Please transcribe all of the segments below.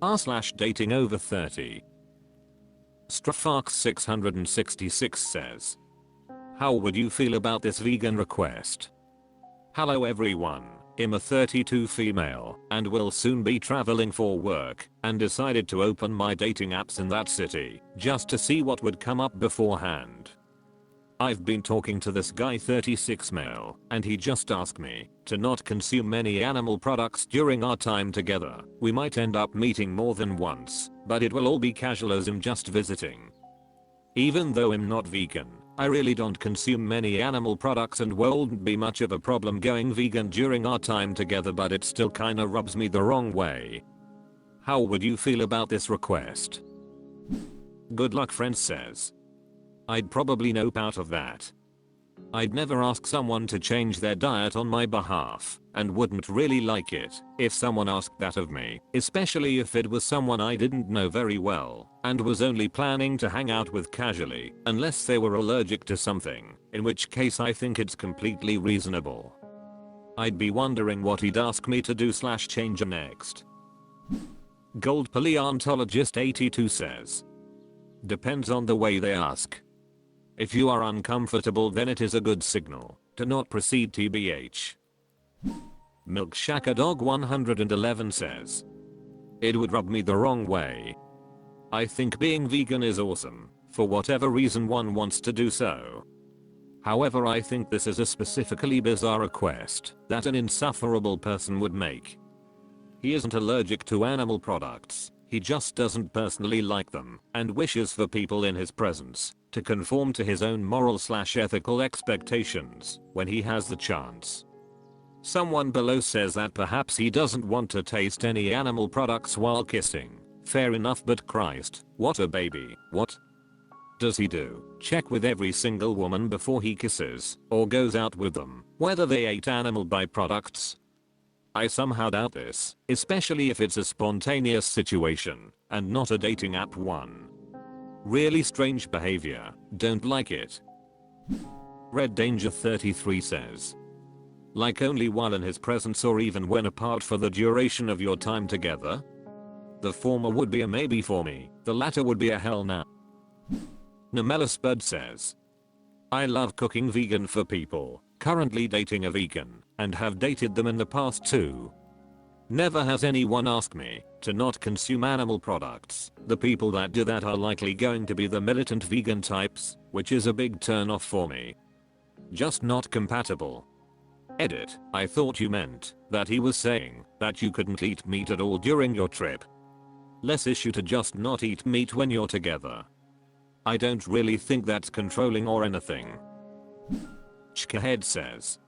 r/datingoverthirty. Strafarks666 says, how would you feel about this vegan request? Hello everyone, I'm a 32 female and will soon be traveling for work and decided to open my dating apps in that city just to see what would come up beforehand. I've been talking to this guy 36 male and he just asked me to not consume many animal products during our time together. We might end up meeting more than once, but it will all be casual as I'm just visiting. Even though I'm not vegan, I really don't consume many animal products and won't be much of a problem going vegan during our time together, but it still kinda rubs me the wrong way. How would you feel about this request? Good luck friend says, I'd probably nope out of that. I'd never ask someone to change their diet on my behalf and wouldn't really like it if someone asked that of me, especially if it was someone I didn't know very well and was only planning to hang out with casually, unless they were allergic to something, in which case I think it's completely reasonable. I'd be wondering what he'd ask me to do/change next. Gold Paleontologist 82 says, depends on the way they ask. If you are uncomfortable then it is a good signal to not proceed tbh. Milkshaka Dog 111 says, it would rub me the wrong way. I think being vegan is awesome for whatever reason one wants to do so. However, I think this is a specifically bizarre request that an insufferable person would make. He isn't allergic to animal products, he just doesn't personally like them and wishes for people in his presence to conform to his own moral/ethical expectations when he has the chance. Someone below says that perhaps he doesn't want to taste any animal products while kissing. Fair enough, but Christ, what a baby. What does he do? Check with every single woman before he kisses or goes out with them whether they ate animal byproducts? I somehow doubt this, especially if it's a spontaneous situation and not a dating app one. Really strange behavior, don't like it. Red Danger 33 says, like only while in his presence or even when apart for the duration of your time together? The former would be a maybe for me, the latter would be a hell no. Namela Spud says, I love cooking vegan for people, currently dating a vegan, and have dated them in the past too. Never has anyone asked me to not consume animal products. The people that do that are likely going to be the militant vegan types, which is a big turn off for me. Just not compatible. Edit, I thought you meant that he was saying that you couldn't eat meat at all during your trip. Less issue to just not eat meat when you're together. I don't really think that's controlling or anything. Chkahead says,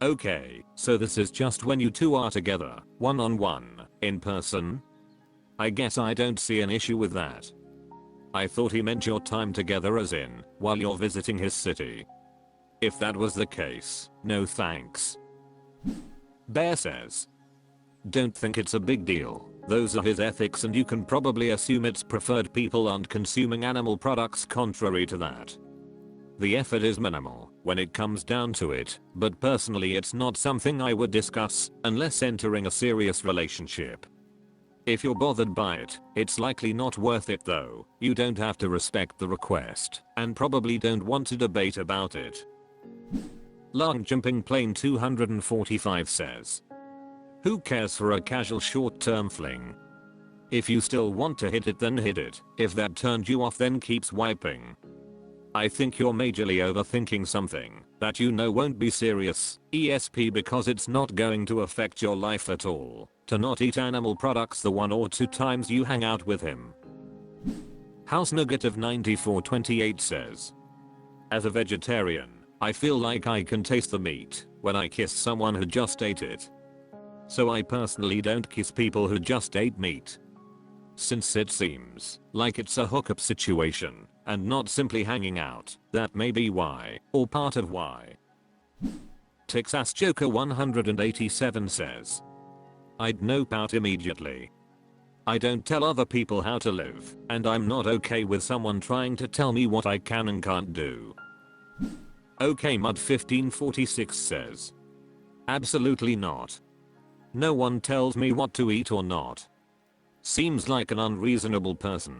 okay, so this is just when you two are together, one-on-one, in person? I guess I don't see an issue with that. I thought he meant your time together as in, while you're visiting his city. If that was the case, no thanks. Bear says, don't think it's a big deal, those are his ethics and you can probably assume it's preferred people aren't consuming animal products contrary to that. The effort is minimal when it comes down to it, but personally it's not something I would discuss unless entering a serious relationship. If you're bothered by it, it's likely not worth it though. You don't have to respect the request and probably don't want to debate about it. Long Jumping Plane 245 says, who cares for a casual short-term fling? If you still want to hit it then hit it. If that turned you off then keep swiping. I think you're majorly overthinking something that you know won't be serious, ESP, because it's not going to affect your life at all to not eat animal products the 1 or 2 times you hang out with him. House Negative 9428 says, as a vegetarian, I feel like I can taste the meat when I kiss someone who just ate it. So I personally don't kiss people who just ate meat. Since it seems like it's a hookup situation and not simply hanging out, that may be why, or part of why. Texas Joker 187 says, I'd nope out immediately. I don't tell other people how to live, and I'm not okay with someone trying to tell me what I can and can't do. Okay Mud 1546 says, absolutely not. No one tells me what to eat or not. Seems like an unreasonable person.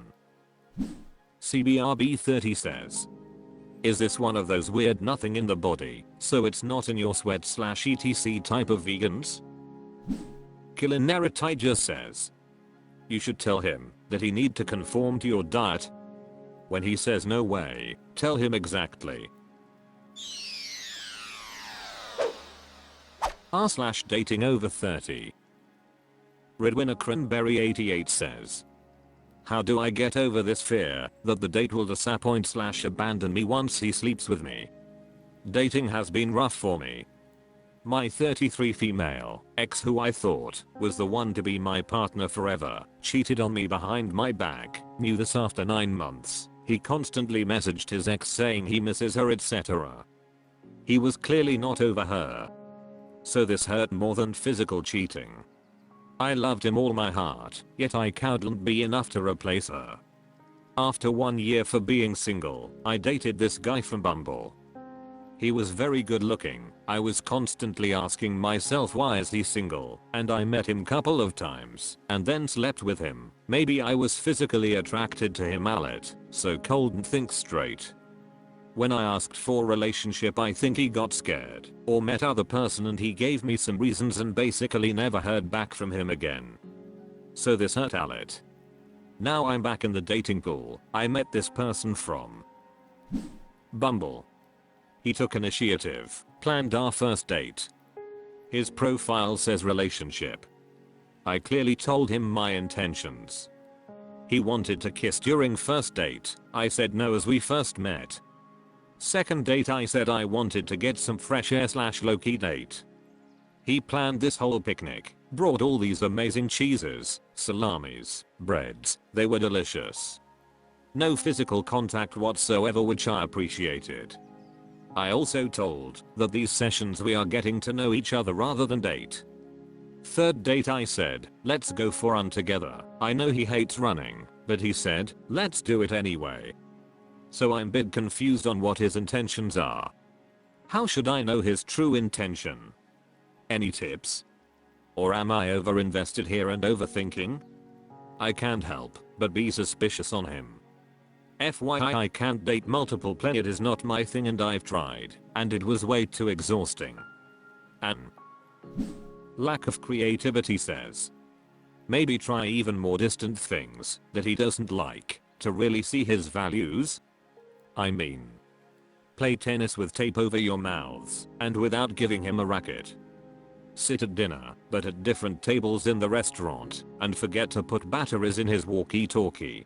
CBRB30 says, is this one of those weird nothing in the body, so it's not in your sweat/etc type of vegans? Kilinaritiger says, you should tell him that he need to conform to your diet. When he says no way, tell him exactly. r/datingoverthirty. Redwinner Cranberry 88 says, how do I get over this fear that the date will disappoint/abandon me once he sleeps with me? Dating has been rough for me. My 33 female ex, who I thought was the one to be my partner forever, cheated on me behind my back. Knew this after 9 months. He constantly messaged his ex saying he misses her, etc. He was clearly not over her. So this hurt more than physical cheating. I loved him all my heart, yet I couldn't be enough to replace her. After 1 year for being single, I dated this guy from Bumble. He was very good looking. I was constantly asking myself, why is he single? And I met him couple of times and then slept with him. Maybe I was physically attracted to him, so cold and think straight. When I asked for relationship, I think he got scared or met other person, and he gave me some reasons and basically never heard back from him again. So this hurt Alit. Now I'm back in the dating pool. I met this person from Bumble. He took initiative, planned our first date. His profile says relationship. I clearly told him my intentions. He wanted to kiss during first date. I said no as we first met. Second date, I said I wanted to get some fresh air/low-key date. He planned this whole picnic, brought all these amazing cheeses, salamis, breads. They were delicious. No physical contact whatsoever, which I appreciated. I also told that these sessions we are getting to know each other rather than date. Third date, I said, let's go for run together. I know he hates running, but he said, let's do it anyway. So I'm a bit confused on what his intentions are. How should I know his true intention? Any tips? Or am I over-invested here and overthinking? I can't help but be suspicious on him. FYI, I can't date multiple plenty. It is not my thing, and I've tried, and it was way too exhausting. And lack of creativity says, maybe try even more distant things that he doesn't like to really see his values. I mean, play tennis with tape over your mouths and without giving him a racket. Sit at dinner, but at different tables in the restaurant, and forget to put batteries in his walkie-talkie.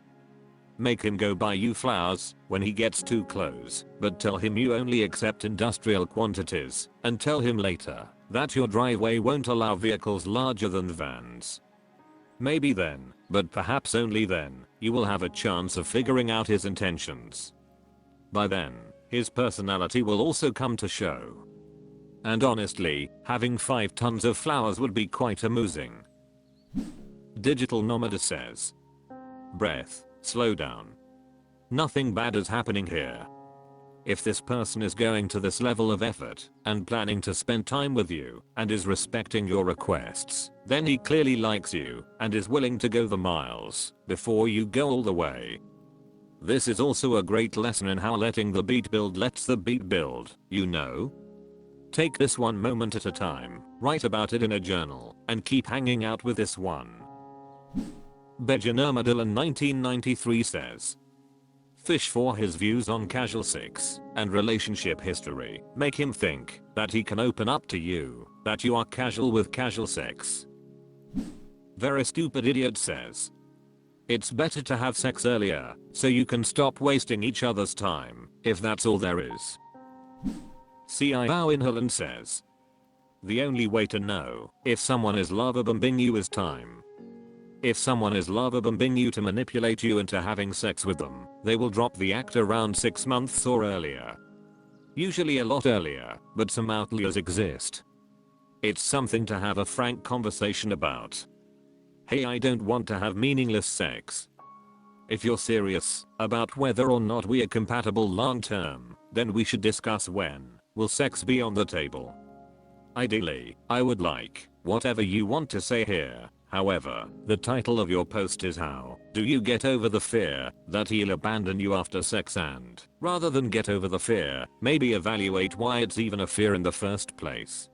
Make him go buy you flowers when he gets too close, but tell him you only accept industrial quantities, and tell him later that your driveway won't allow vehicles larger than vans. Maybe then, but perhaps only then, you will have a chance of figuring out his intentions. By then, his personality will also come to show. And honestly, having 5 tons of flowers would be quite amusing. Digital Nomada says, breath, slow down. Nothing bad is happening here. If this person is going to this level of effort and planning to spend time with you and is respecting your requests, then he clearly likes you and is willing to go the miles before you go all the way. This is also a great lesson in how letting the beat build lets the beat build, you know? Take this one moment at a time, write about it in a journal, and keep hanging out with this one. Bejanarmadillan 1993 says, fish for his views on casual sex and relationship history. Make him think that he can open up to you, that you are casual with casual sex. Very stupid idiot says, it's better to have sex earlier so you can stop wasting each other's time, if that's all there is. CIO in Holland says, the only way to know if someone is lava bombing you is time. If someone is lava bombing you to manipulate you into having sex with them, they will drop the act around 6 months or earlier. Usually a lot earlier, but some outliers exist. It's something to have a frank conversation about. Hey, I don't want to have meaningless sex. If you're serious about whether or not we are compatible long term, then we should discuss when will sex be on the table. Ideally, I would like whatever you want to say here. However, the title of your post is how do you get over the fear that he'll abandon you after sex, and rather than get over the fear, maybe evaluate why it's even a fear in the first place.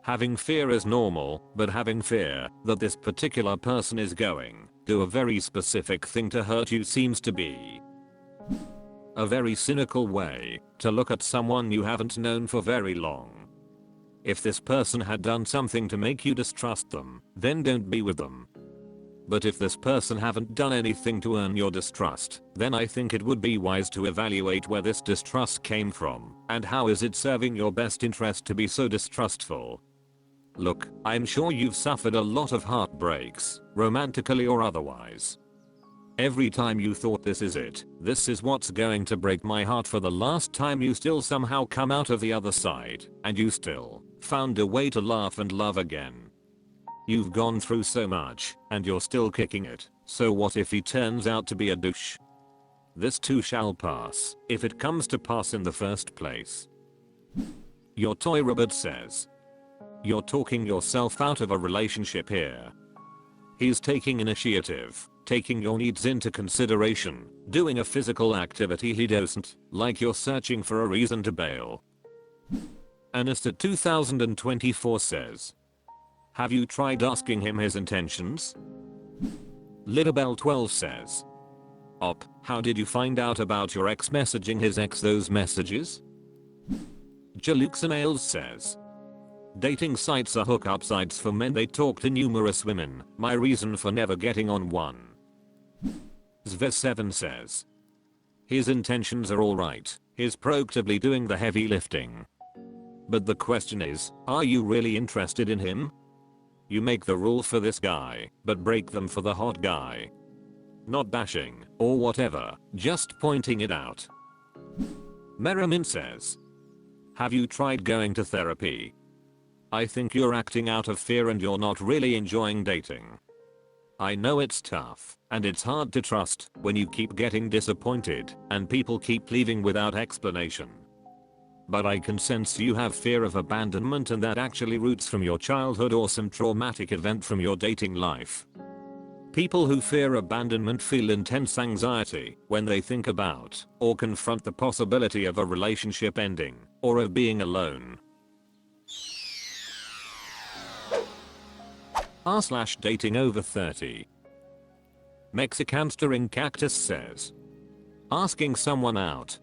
Having fear is normal, but having fear that this particular person is going do a very specific thing to hurt you seems to be a very cynical way to look at someone you haven't known for very long. If this person had done something to make you distrust them, then don't be with them. But if this person haven't done anything to earn your distrust, then I think it would be wise to evaluate where this distrust came from, and how is it serving your best interest to be so distrustful. Look, I'm sure you've suffered a lot of heartbreaks, romantically or otherwise. Every time you thought this is it, this is what's going to break my heart for the last time, you still somehow come out of the other side, and you still found a way to laugh and love again. You've gone through so much, and you're still kicking it, so what if he turns out to be a douche? This too shall pass, if it comes to pass in the first place. Your toy rabbit says, you're talking yourself out of a relationship here. He's taking initiative, taking your needs into consideration, doing a physical activity he doesn't, like you're searching for a reason to bail. Anista 2024 says, have you tried asking him his intentions? Lidabel 12 says, how did you find out about your ex messaging his ex those messages? Jaluxanails says, dating sites are hookup sites for men, they talk to numerous women, my reason for never getting on one. Zves7 says, his intentions are alright, he's proactively doing the heavy lifting. But the question is, are you really interested in him? You make the rules for this guy, but break them for the hot guy. Not bashing, or whatever, just pointing it out. Merriman says, have you tried going to therapy? I think you're acting out of fear and you're not really enjoying dating. I know it's tough, and it's hard to trust when you keep getting disappointed and people keep leaving without explanation. But I can sense you have fear of abandonment, and that actually roots from your childhood or some traumatic event from your dating life. People who fear abandonment feel intense anxiety when they think about or confront the possibility of a relationship ending or of being alone. r/datingoverthirty. Mexicanstering Cactus says, asking someone out.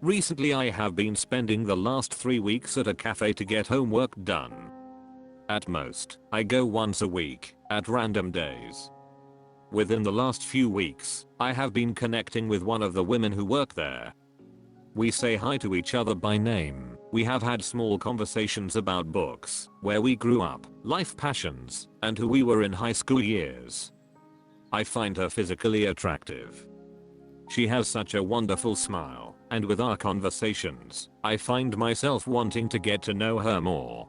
Recently I have been spending the last 3 weeks at a cafe to get homework done. At most, I go once a week, at random days. Within the last few weeks, I have been connecting with one of the women who work there. We say hi to each other by name, we have had small conversations about books, where we grew up, life passions, and who we were in high school years. I find her physically attractive. She has such a wonderful smile, and with our conversations, I find myself wanting to get to know her more.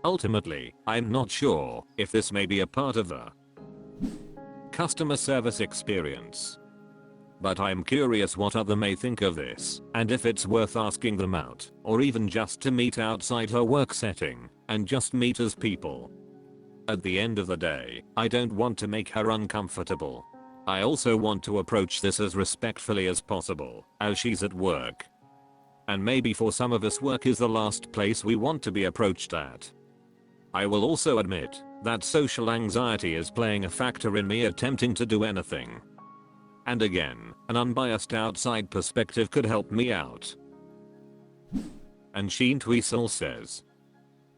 Ultimately, I'm not sure if this may be a part of the customer service experience. But I'm curious what other may think of this, and if it's worth asking them out, or even just to meet outside her work setting, and just meet as people. At the end of the day, I don't want to make her uncomfortable. I also want to approach this as respectfully as possible, as she's at work. And maybe for some of us work is the last place we want to be approached at. I will also admit that social anxiety is playing a factor in me attempting to do anything. And again, an unbiased outside perspective could help me out. And Sheen Tweasel says,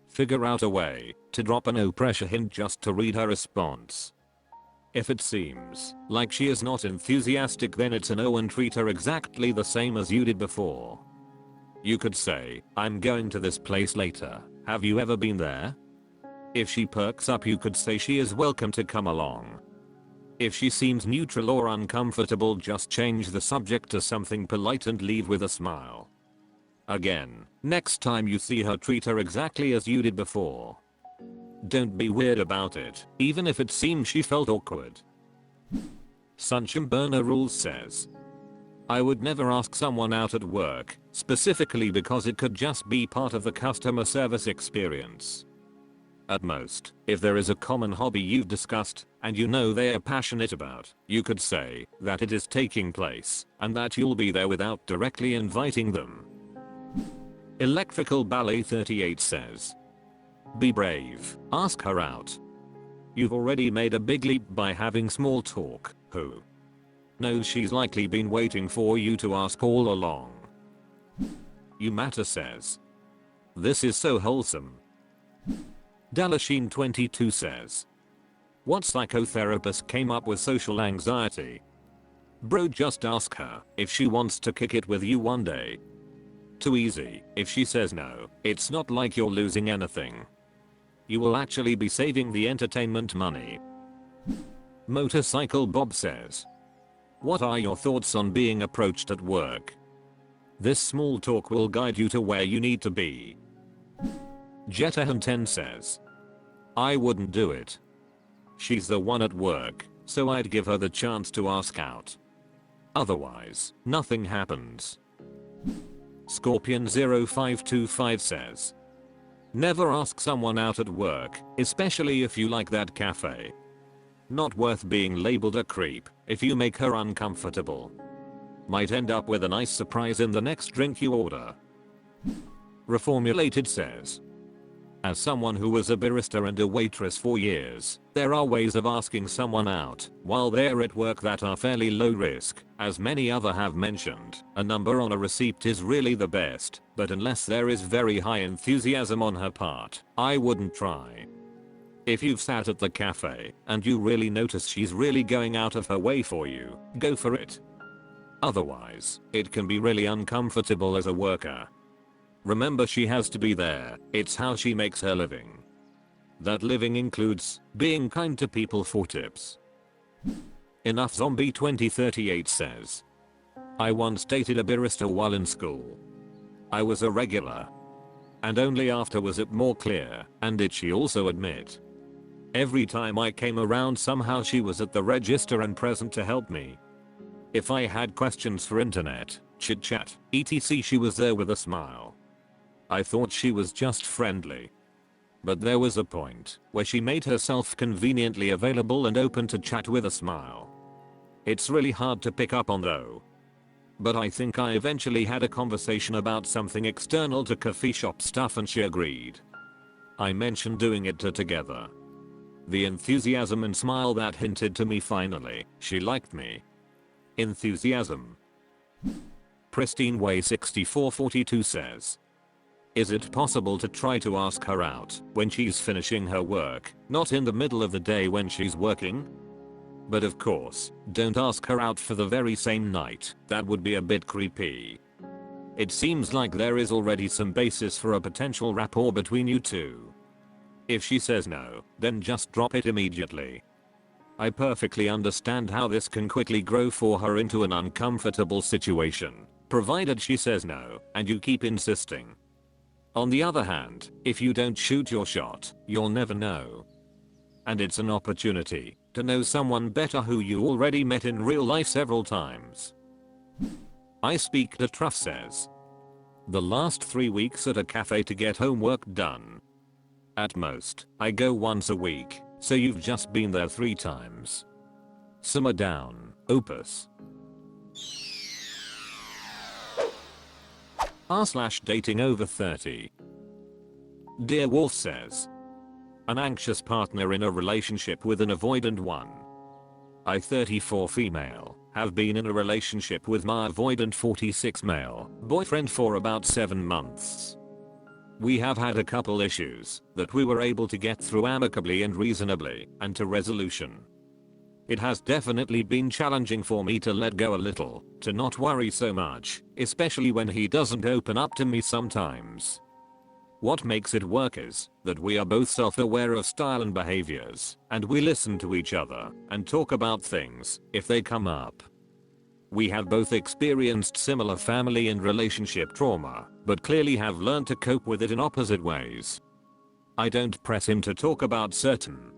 figure out a way to drop a no pressure hint just to read her response. If it seems like she is not enthusiastic, then it's a no and treat her exactly the same as you did before. You could say, I'm going to this place later, have you ever been there? If she perks up, you could say she is welcome to come along. If she seems neutral or uncomfortable, just change the subject to something polite and leave with a smile. Again, next time you see her, treat her exactly as you did before. Don't be weird about it, even if it seems she felt awkward. Sunshine Burner Rules says, I would never ask someone out at work, specifically because it could just be part of the customer service experience. At most, if there is a common hobby you've discussed, and you know they are passionate about, you could say that it is taking place, and that you'll be there without directly inviting them. Electrical Ballet 38 says, be brave, ask her out. You've already made a big leap by having small talk. Who knows, she's likely been waiting for you to ask all along. You Matter says, this is so wholesome. Dalasheen 22 says, what psychotherapist came up with social anxiety? Bro, just ask her if she wants to kick it with you one day. Too easy. If she says no, it's not like you're losing anything. You will actually be saving the entertainment money. Motorcycle Bob says, what are your thoughts on being approached at work? This small talk will guide you to where you need to be. Jetahan 10 says, I wouldn't do it. She's the one at work, so I'd give her the chance to ask out. Otherwise, nothing happens. Scorpion 0525 says, never ask someone out at work, especially if you like that cafe. Not worth being labeled a creep if you make her uncomfortable. Might end up with a nice surprise in the next drink you order. Reformulated says, as someone who was a barista and a waitress for years, there are ways of asking someone out while they're at work that are fairly low risk. As many other have mentioned, a number on a receipt is really the best, but unless there is very high enthusiasm on her part, I wouldn't try. If you've sat at the cafe and you really notice she's really going out of her way for you, go for it. Otherwise, it can be really uncomfortable as a worker. Remember, she has to be there, it's how she makes her living. That living includes being kind to people for tips. Enough Zombie 2038 says, I once dated a barista while in school. I was a regular. And only after was it more clear, and did she also admit. Every time I came around, somehow she was at the register and present to help me. If I had questions for internet, chit chat, etc., she was there with a smile. I thought she was just friendly. But there was a point where she made herself conveniently available and open to chat with a smile. It's really hard to pick up on though. But I think I eventually had a conversation about something external to coffee shop stuff and she agreed. I mentioned doing it together. The enthusiasm and smile that hinted to me finally she liked me. Enthusiasm. Pristine Way 6442 says, is it possible to try to ask her out when she's finishing her work, not in the middle of the day when she's working? But of course, don't ask her out for the very same night, that would be a bit creepy. It seems like there is already some basis for a potential rapport between you two. If she says no, then just drop it immediately. I perfectly understand how this can quickly grow for her into an uncomfortable situation, provided she says no and you keep insisting. On the other hand, if you don't shoot your shot, you'll never know. And it's an opportunity to know someone better who you already met in real life several times. I Speak the Truth says, the last 3 weeks at a cafe to get homework done. At most, I go once a week, so you've just been there 3 times. Simmer down, Opus. r/datingoverthirty. Dear Wolf says, an anxious partner in a relationship with an avoidant one. I 34 female, have been in a relationship with my avoidant 46 male boyfriend for about 7 months. We have had a couple issues that we were able to get through amicably and reasonably and to resolution. It has definitely been challenging for me to let go a little, to not worry so much, especially when he doesn't open up to me sometimes. What makes it work is that we are both self-aware of style and behaviors, and we listen to each other and talk about things if they come up. We have both experienced similar family and relationship trauma, but clearly have learned to cope with it in opposite ways. I don't press him to talk about certain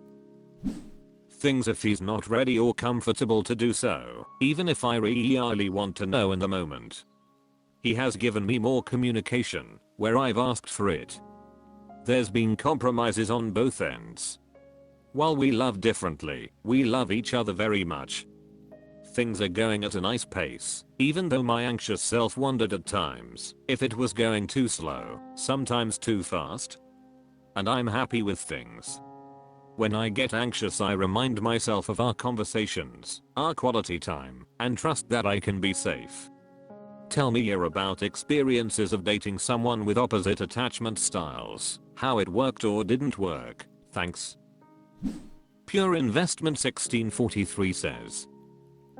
things if he's not ready or comfortable to do so, even if I really want to know in the moment. He has given me more communication where I've asked for it. There's been compromises on both ends. While we love differently, we love each other very much. Things are going at a nice pace, even though my anxious self wondered at times if it was going too slow, sometimes too fast. And I'm happy with things. When I get anxious, I remind myself of our conversations, our quality time, and trust that I can be safe. Tell me your about experiences of dating someone with opposite attachment styles, how it worked or didn't work, thanks. Pure Investment 1643 says.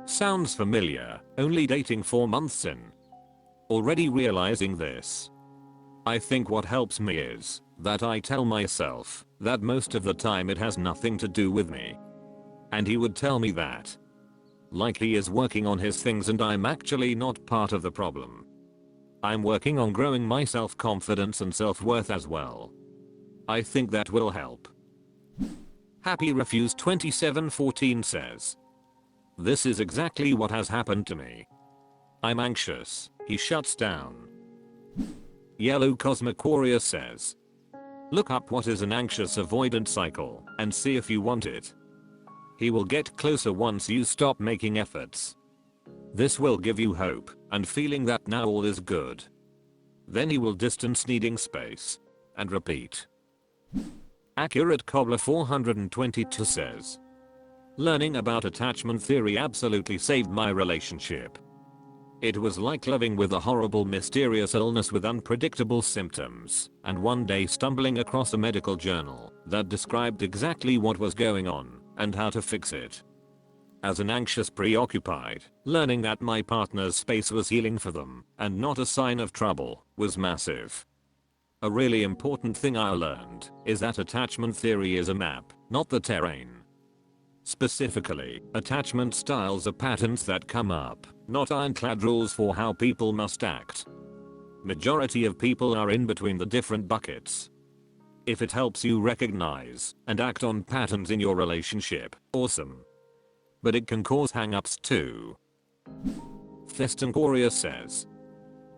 Sounds familiar, only dating 4 months in. Already realizing this. I think what helps me is that I tell myself that most of the time it has nothing to do with me. And he would tell me that. Like he is working on his things and I'm actually not part of the problem. I'm working on growing my self-confidence and self-worth as well. I think that will help. Happy Refuse 2714 says. This is exactly what has happened to me. I'm anxious, he shuts down. Yellow Cosmic Warrior says. Look up what is an anxious avoidant cycle and see if you want it. He will get closer once you stop making efforts. This will give you hope and feeling that now all is good. Then he will distance needing space. And repeat. Accurate Cobbler 422 says. Learning about attachment theory absolutely saved my relationship. It was like living with a horrible mysterious illness with unpredictable symptoms, and one day stumbling across a medical journal that described exactly what was going on and how to fix it. As an anxious preoccupied, learning that my partner's space was healing for them and not a sign of trouble was massive. A really important thing I learned is that attachment theory is a map, not the terrain. Specifically, attachment styles are patterns that come up, not ironclad rules for how people must act. Majority of people are in between the different buckets. If it helps you recognize and act on patterns in your relationship, awesome. But it can cause hang-ups too. Theston Warrior says.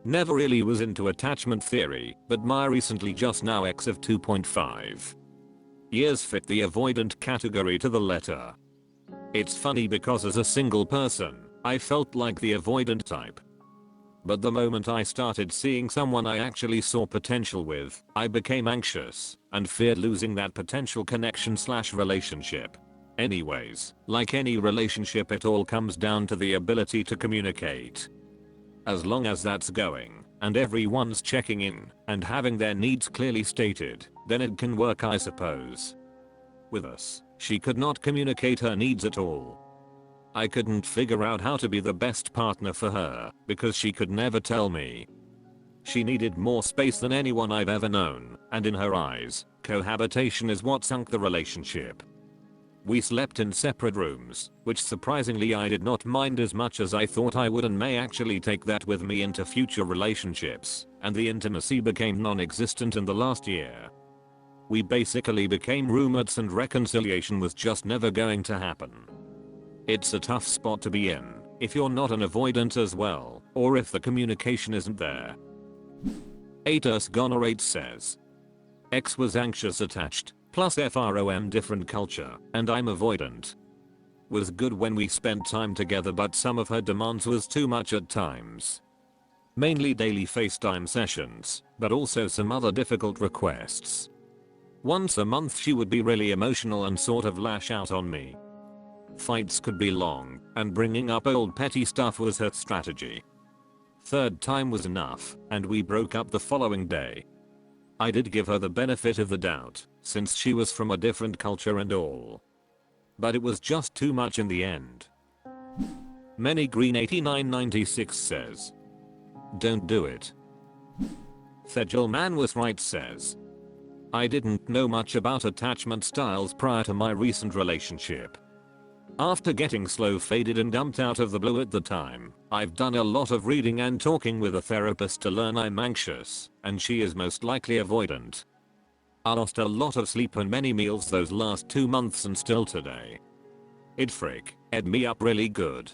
Never really was into attachment theory, but my recently just now ex of 2.5 years fit the avoidant category to the letter. It's funny because as a single person, I felt like the avoidant type. But the moment I started seeing someone I actually saw potential with, I became anxious and feared losing that potential connection/relationship. Anyways, like any relationship, it all comes down to the ability to communicate. As long as that's going, and everyone's checking in and having their needs clearly stated, then it can work, I suppose. With us, she could not communicate her needs at all. I couldn't figure out how to be the best partner for her because she could never tell me. She needed more space than anyone I've ever known, and in her eyes, cohabitation is what sunk the relationship. We slept in separate rooms, which surprisingly I did not mind as much as I thought I would, and may actually take that with me into future relationships, and the intimacy became non-existent in the last year. We basically became roommates and reconciliation was just never going to happen. It's a tough spot to be in if you're not an avoidant as well, or if the communication isn't there. 8us says. X was anxious attached, plus FROM different culture, and I'm avoidant. Was good when we spent time together, but some of her demands was too much at times. Mainly daily FaceTime sessions, but also some other difficult requests. Once a month she would be really emotional and sort of lash out on me. Fights could be long, and bringing up old petty stuff was her strategy. Third time was enough, and we broke up the following day. I did give her the benefit of the doubt, since she was from a different culture and all. But it was just too much in the end. Many Green 8996 says. Don't do it. Thegel Man was right says. I didn't know much about attachment styles prior to my recent relationship. After getting slow faded and dumped out of the blue at the time, I've done a lot of reading and talking with a therapist to learn I'm anxious, and she is most likely avoidant. I lost a lot of sleep and many meals those last 2 months and still today. It ed me up really good.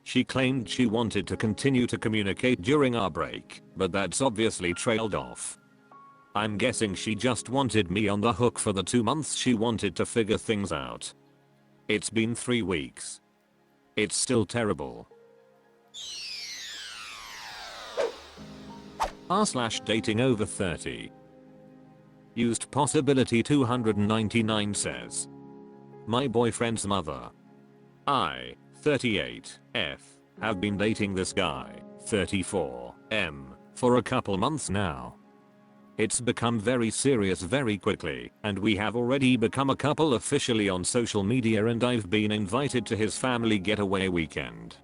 She claimed she wanted to continue to communicate during our break, but that's obviously trailed off. I'm guessing she just wanted me on the hook for the 2 months she wanted to figure things out. It's been 3 weeks. It's still terrible. r/datingoverthirty. Used possibility 299 says. My boyfriend's mother. I, 38, F, have been dating this guy, 34, M, for a couple months now. It's become very serious very quickly, and we have already become a couple officially on social media, and I've been invited to his family getaway weekend.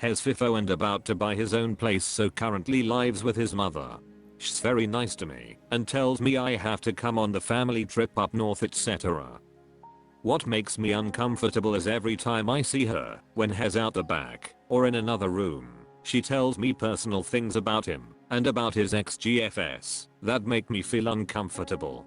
He's FIFO and about to buy his own place, so currently lives with his mother. She's very nice to me and tells me I have to come on the family trip up north, etc. What makes me uncomfortable is every time I see her, when he's out the back or in another room, she tells me personal things about him and about his ex-GFS that make me feel uncomfortable.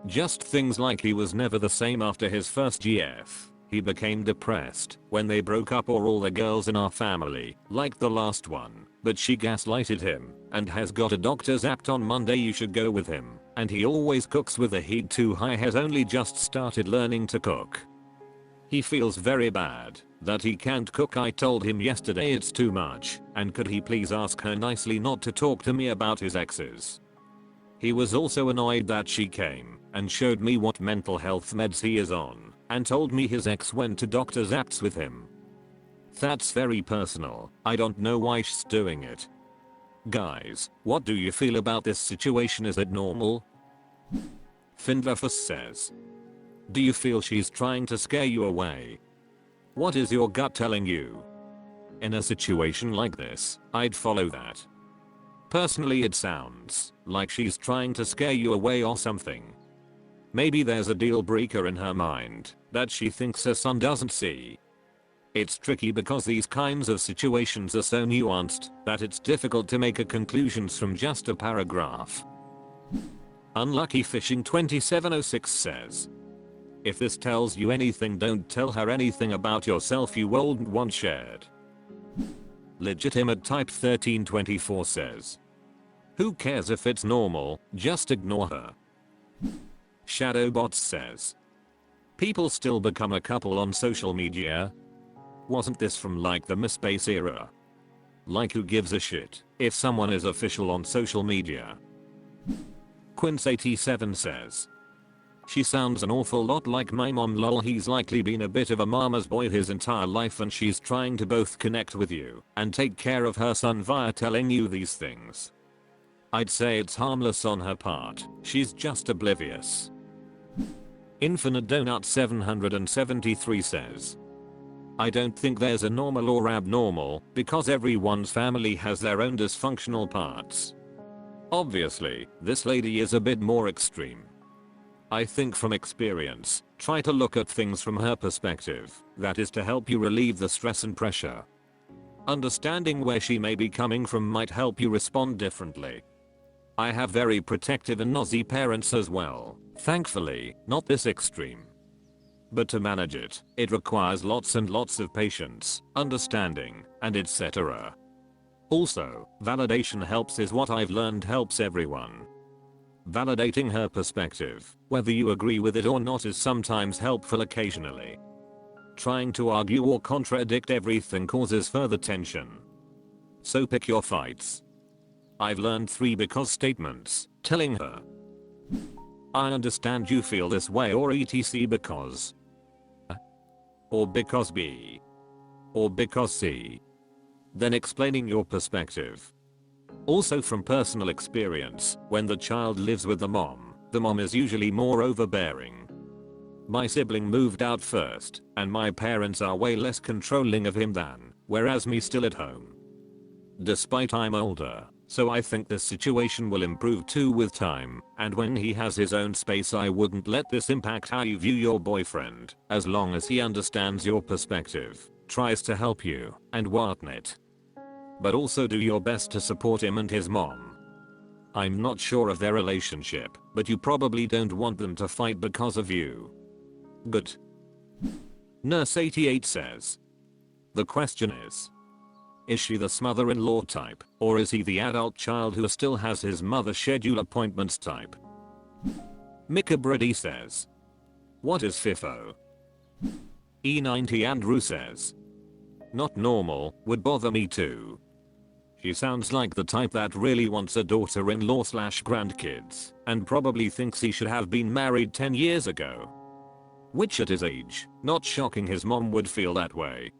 Just things like he was never the same after his first GF. He became depressed when they broke up, or all the girls in our family, like the last one, but she gaslighted him and has got a doctor's apt on Monday, you should go with him, and he always cooks with the heat too high, has only just started learning to cook. He feels very bad that he can't cook. I told him yesterday it's too much, and could he please ask her nicely not to talk to me about his exes. He was also annoyed that she came and showed me what mental health meds he is on, and told me his ex went to doctor's apps with him. That's very personal. I don't know why she's doing it. Guys, what do you feel about this situation? Is it normal? Findlefus says. Do you feel she's trying to scare you away? What is your gut telling you? In a situation like this, I'd follow that. Personally, it sounds like she's trying to scare you away or something. Maybe there's a deal breaker in her mind that she thinks her son doesn't see. It's tricky because these kinds of situations are so nuanced that it's difficult to make a conclusions from just a paragraph. Unlucky Fishing 2706 says. If this tells you anything, don't tell her anything about yourself you wouldn't want shared. Legitimate Type 1324 says. Who cares if it's normal, just ignore her. Shadowbots says. People still become a couple on social media? Wasn't this from like the MySpace era? Like, who gives a shit if someone is official on social media? Quince87 says. She sounds an awful lot like my mom, lol. He's likely been a bit of a mama's boy his entire life, and she's trying to both connect with you and take care of her son via telling you these things. I'd say it's harmless on her part, she's just oblivious. Infinite Donut 773 says. I don't think there's a normal or abnormal, because everyone's family has their own dysfunctional parts. Obviously, this lady is a bit more extreme. I think from experience, try to look at things from her perspective, that is to help you relieve the stress and pressure. Understanding where she may be coming from might help you respond differently. I have very protective and nosy parents as well, thankfully, not this extreme. But to manage it, it requires lots and lots of patience, understanding, and etc. Also, validation helps is what I've learned helps everyone. Validating her perspective, whether you agree with it or not, is sometimes helpful occasionally. Trying to argue or contradict everything causes further tension. So pick your fights. I've learned 3 because statements, telling her, I understand you feel this way, or etc because, or because B, or because C. Then explaining your perspective. Also from personal experience, when the child lives with the mom is usually more overbearing. My sibling moved out first, and my parents are way less controlling of him than, whereas me still at home. Despite I'm older, so I think this situation will improve too with time, and when he has his own space I wouldn't let this impact how you view your boyfriend, as long as he understands your perspective, tries to help you, and whatnot. But also do your best to support him and his mom. I'm not sure of their relationship, but you probably don't want them to fight because of you. Good. Nurse 88 says. The question is, Is she the smother-in-law type, or is he the adult child who still has his mother schedule appointments type? Mika Brady says, what is FIFO? E90 Andrew says, not normal, would bother me too. She sounds like the type that really wants a daughter-in-law slash grandkids, and probably thinks he should have been married 10 years ago. Which at his age, not shocking his mom would feel that way.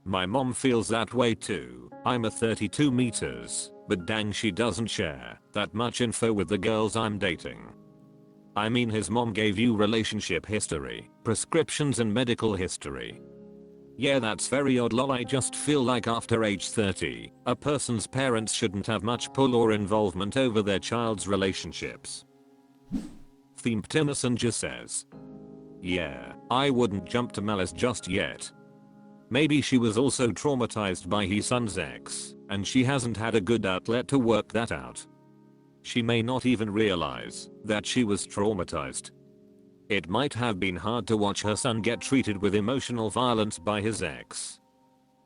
My mom feels that way too. I'm a 32 meters, but dang she doesn't share that much info with the girls I'm dating. I mean his mom gave you relationship history, prescriptions and medical history. Yeah, that's very odd lol. I just feel like after age 30, a person's parents shouldn't have much pull or involvement over their child's relationships. Themed Timmerson just says, yeah, I wouldn't jump to malice just yet. Maybe she was also traumatized by his son's ex, and she hasn't had a good outlet to work that out. She may not even realize that she was traumatized. It might have been hard to watch her son get treated with emotional violence by his ex.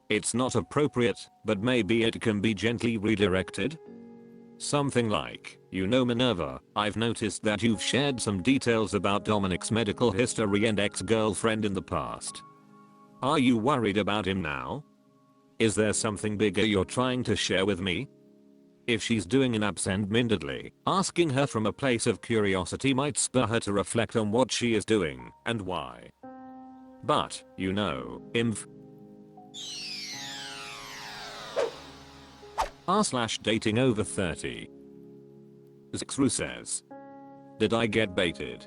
It's not appropriate, but maybe it can be gently redirected? Something like, you know Minerva, I've noticed that you've shared some details about Dominic's medical history and ex-girlfriend in the past. Are you worried about him now? Is there something bigger you're trying to share with me? If she's doing an absent-mindedly, asking her from a place of curiosity might spur her to reflect on what she is doing and why. But, you know, r/datingoverthirty. Zixru says, did I get baited?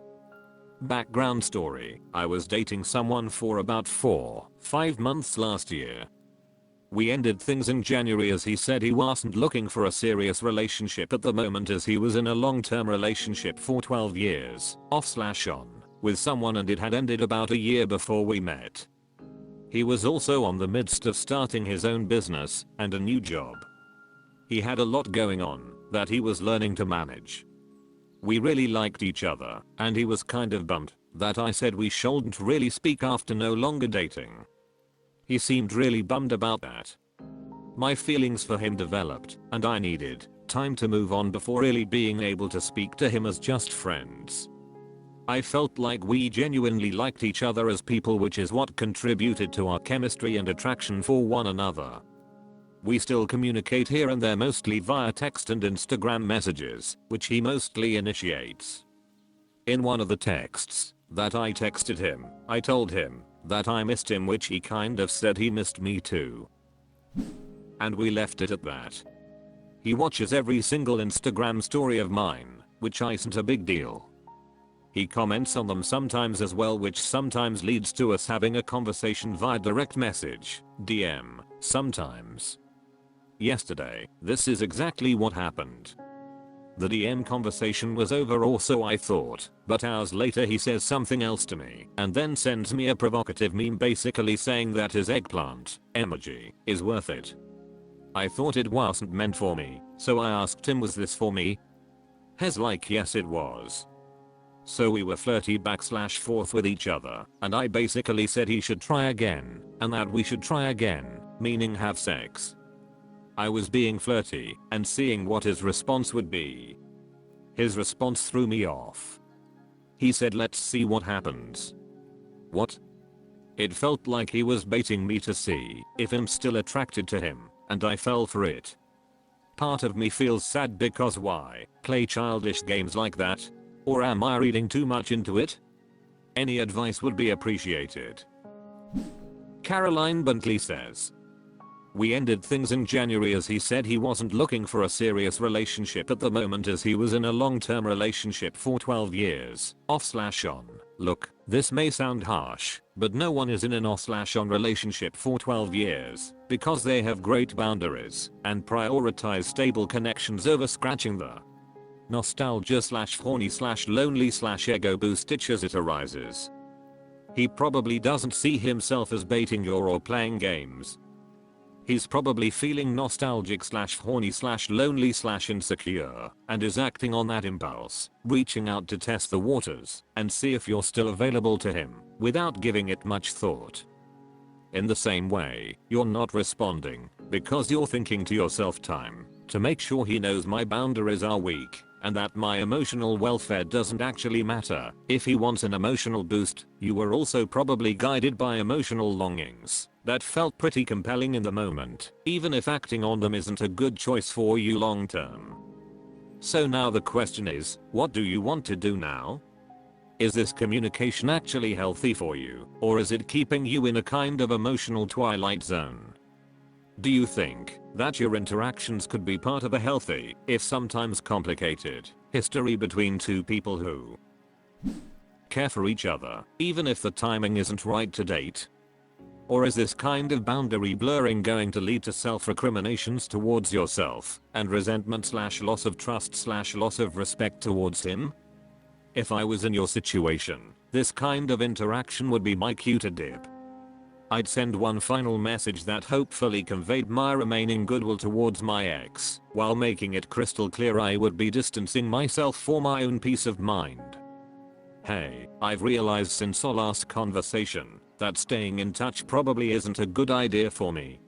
Background story, I was dating someone for about 4-5 months last year. We ended things in January as he said he wasn't looking for a serious relationship at the moment as he was in a long-term relationship for 12 years, off/on, with someone and it had ended about a year before we met. He was also on the midst of starting his own business and a new job. He had a lot going on that he was learning to manage. We really liked each other, and he was kind of bummed that I said we shouldn't really speak after no longer dating. He seemed really bummed about that. My feelings for him developed, and I needed time to move on before really being able to speak to him as just friends. I felt like we genuinely liked each other as people, which is what contributed to our chemistry and attraction for one another. We still communicate here and there, mostly via text and Instagram messages, which he mostly initiates. In one of the texts that I texted him, I told him that I missed him, which he kind of said he missed me too. And we left it at that. He watches every single Instagram story of mine, which isn't a big deal. He comments on them sometimes as well, which sometimes leads to us having a conversation via direct message, DM, sometimes. Yesterday, this is exactly what happened. The DM conversation was over, or so I thought, but hours later he says something else to me and then sends me a provocative meme basically saying that his eggplant emoji is worth it. I thought it wasn't meant for me, so I asked him, was this for me? He's like, yes it was. So we were flirty back/forth with each other, and I basically said he should try again, and that we should try again, meaning have sex. I was being flirty and seeing what his response would be. His response threw me off. He said, let's see what happens. What? It felt like he was baiting me to see if I'm still attracted to him, and I fell for it. Part of me feels sad because why play childish games like that? Or am I reading too much into it? Any advice would be appreciated. Caroline Bentley says, we ended things in January as he said he wasn't looking for a serious relationship at the moment as he was in a long-term relationship for 12 years, off/on. Look, this may sound harsh, but no one is in an off/on relationship for 12 years because they have great boundaries and prioritize stable connections over scratching the nostalgia/horny/lonely/ego boost itch as it arises. He probably doesn't see himself as baiting you or playing games. He's probably feeling nostalgic/horny/lonely/insecure and is acting on that impulse, reaching out to test the waters and see if you're still available to him without giving it much thought. In the same way, you're not responding because you're thinking to yourself time to make sure he knows my boundaries are weak and that my emotional welfare doesn't actually matter. If he wants an emotional boost, you were also probably guided by emotional longings that felt pretty compelling in the moment, even if acting on them isn't a good choice for you long term. So now the question is, what do you want to do now? Is this communication actually healthy for you, or is it keeping you in a kind of emotional twilight zone? Do you think that your interactions could be part of a healthy, if sometimes complicated, history between two people who care for each other, even if the timing isn't right to date? Or is this kind of boundary blurring going to lead to self-recriminations towards yourself and resentment/loss of trust/loss of respect towards him? If I was in your situation, this kind of interaction would be my cue to dip. I'd send one final message that hopefully conveyed my remaining goodwill towards my ex, while making it crystal clear I would be distancing myself for my own peace of mind. Hey, I've realized since our last conversation that staying in touch probably isn't a good idea for me.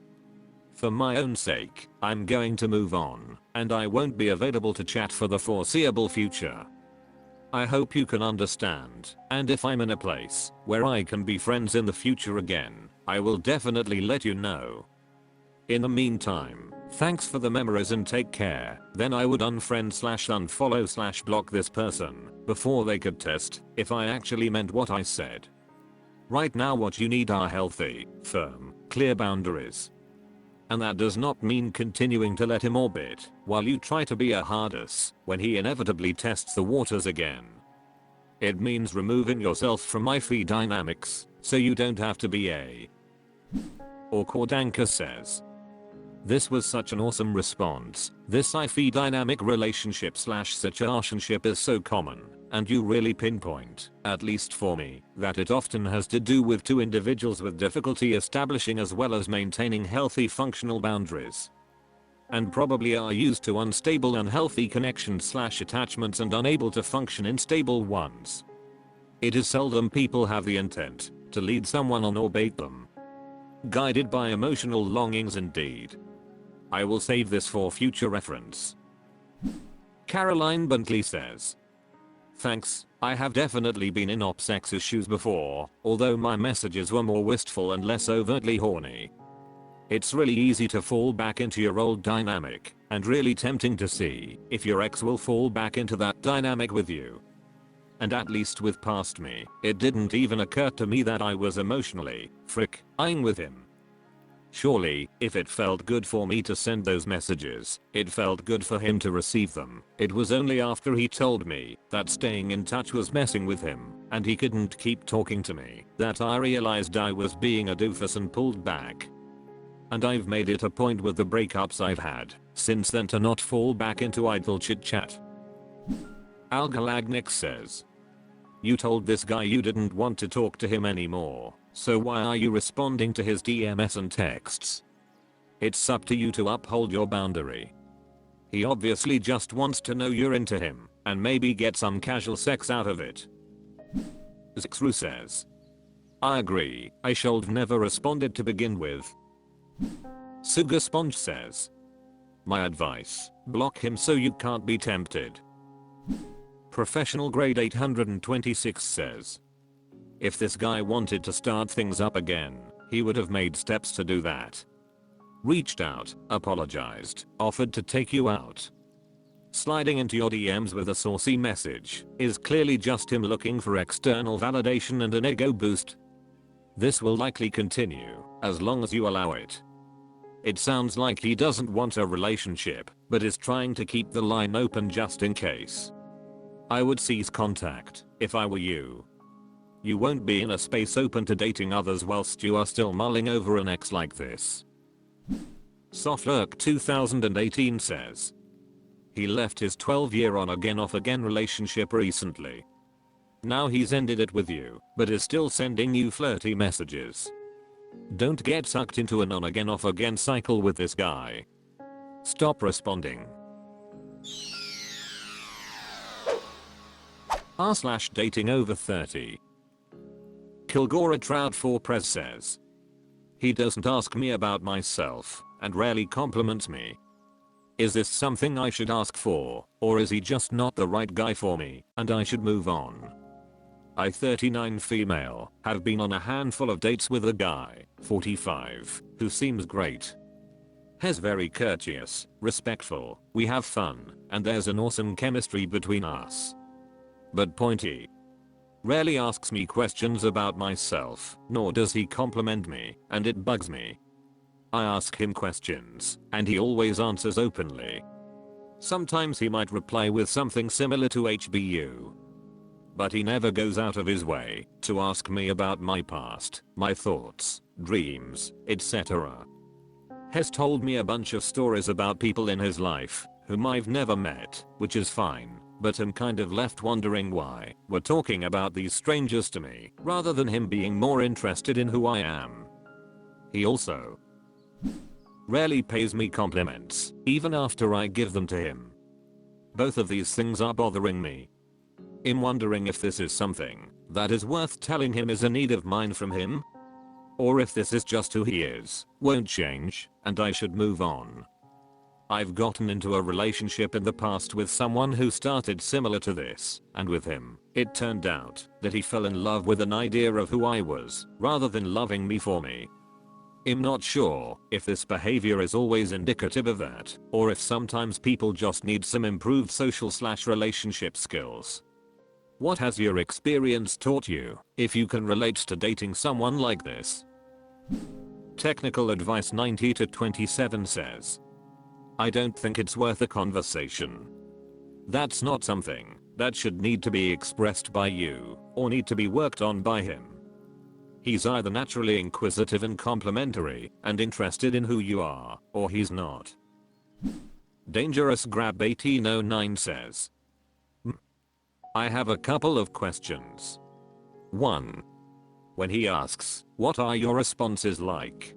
For my own sake, I'm going to move on, and I won't be available to chat for the foreseeable future. I hope you can understand, and if I'm in a place where I can be friends in the future again, I will definitely let you know. In the meantime, thanks for the memories and take care. Then I would unfriend/unfollow/block this person before they could test if I actually meant what I said. Right now what you need are healthy, firm, clear boundaries. And that does not mean continuing to let him orbit while you try to be a hard ass when he inevitably tests the waters again. It means removing yourself from iffy dynamics so you don't have to be a awkward anchor says. This was such an awesome response. This iffy dynamic relationship/situationship is so common, and you really pinpoint, at least for me, that it often has to do with two individuals with difficulty establishing as well as maintaining healthy functional boundaries. And probably are used to unstable unhealthy connections/attachments and unable to function in stable ones. It is seldom people have the intent to lead someone on or bait them. Guided by emotional longings indeed. I will save this for future reference. Caroline Bentley says, thanks, I have definitely been in sex issues before, although my messages were more wistful and less overtly horny. It's really easy to fall back into your old dynamic, and really tempting to see if your ex will fall back into that dynamic with you. And at least with past me, it didn't even occur to me that I was emotionally eyeing with him. Surely, if it felt good for me to send those messages, it felt good for him to receive them. It was only after he told me that staying in touch was messing with him, and he couldn't keep talking to me, that I realized I was being a doofus and pulled back. And I've made it a point with the breakups I've had since then to not fall back into idle chit chat. Algalagnik says, you told this guy you didn't want to talk to him anymore, so why are you responding to his DMs and texts? It's up to you to uphold your boundary. He obviously just wants to know you're into him, and maybe get some casual sex out of it. Zixru says, I agree, I should've never responded to begin with. Sugar Sponge says, my advice, block him so you can't be tempted. Professional grade 826 says, if this guy wanted to start things up again, he would have made steps to do that. Reached out, apologized, offered to take you out. Sliding into your DMs with a saucy message is clearly just him looking for external validation and an ego boost. This will likely continue as long as you allow it. It sounds like he doesn't want a relationship, but is trying to keep the line open just in case. I would cease contact if I were you. You won't be in a space open to dating others whilst you are still mulling over an ex like this. Softlurk 2018 says, he left his 12-year on again off again relationship recently. Now he's ended it with you, but is still sending you flirty messages. Don't get sucked into an on again off again cycle with this guy. Stop responding. r/datingoverthirty. Kilgora Trout 4 Prez says, He doesn't ask me about myself and rarely compliments me. Is this something I should ask for, or is he just not the right guy for me and I should move on? I 39 female, have been on a handful of dates with a guy, 45, who seems great. He's very courteous, respectful, we have fun, and there's an awesome chemistry between us. But pointy. Rarely asks me questions about myself, nor does he compliment me, and it bugs me. I ask him questions, and he always answers openly. Sometimes he might reply with something similar to HBU. But he never goes out of his way to ask me about my past, my thoughts, dreams, etc. He's told me a bunch of stories about people in his life whom I've never met, which is fine, but I'm kind of left wondering why we're talking about these strangers to me rather than him being more interested in who I am. He also rarely pays me compliments, even after I give them to him. Both of these things are bothering me. I'm wondering if this is something that is worth telling him is a need of mine from him, or if this is just who he is, won't change, and I should move on. I've gotten into a relationship in the past with someone who started similar to this, and with him, it turned out that he fell in love with an idea of who I was, rather than loving me for me. I'm not sure if this behavior is always indicative of that, or if sometimes people just need some improved social/relationship skills. What has your experience taught you, if you can relate to dating someone like this? Technical advice 90-27 says, I don't think it's worth a conversation. That's not something that should need to be expressed by you, or need to be worked on by him. He's either naturally inquisitive and complimentary and interested in who you are, or he's not. Dangerous Grab 1809 says, I have a couple of questions. 1. When he asks, what are your responses like?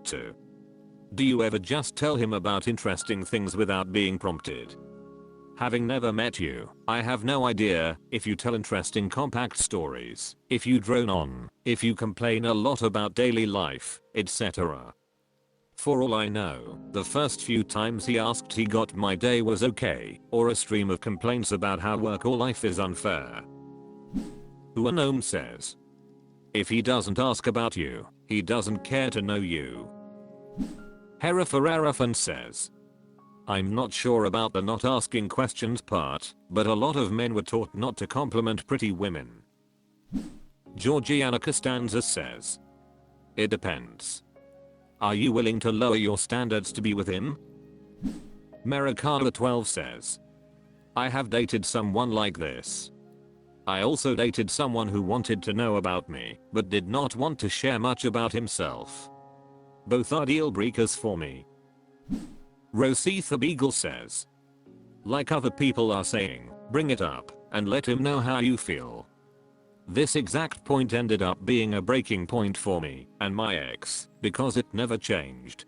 2. Do you ever just tell him about interesting things without being prompted? Having never met you, I have no idea if you tell interesting compact stories, if you drone on, if you complain a lot about daily life, etc. For all I know, the first few times he asked he got my day was okay, or a stream of complaints about how work or life is unfair. Uanom says, if he doesn't ask about you, he doesn't care to know you. Hera Ferrarafan says, I'm not sure about the not asking questions part, but a lot of men were taught not to compliment pretty women. Georgiana Costanza says, it depends. Are you willing to lower your standards to be with him? Maricala 12 says, I have dated someone like this. I also dated someone who wanted to know about me, but did not want to share much about himself. Both are deal breakers for me. Rositha Beagle says, like other people are saying, bring it up and let him know how you feel. This exact point ended up being a breaking point for me and my ex, because it never changed.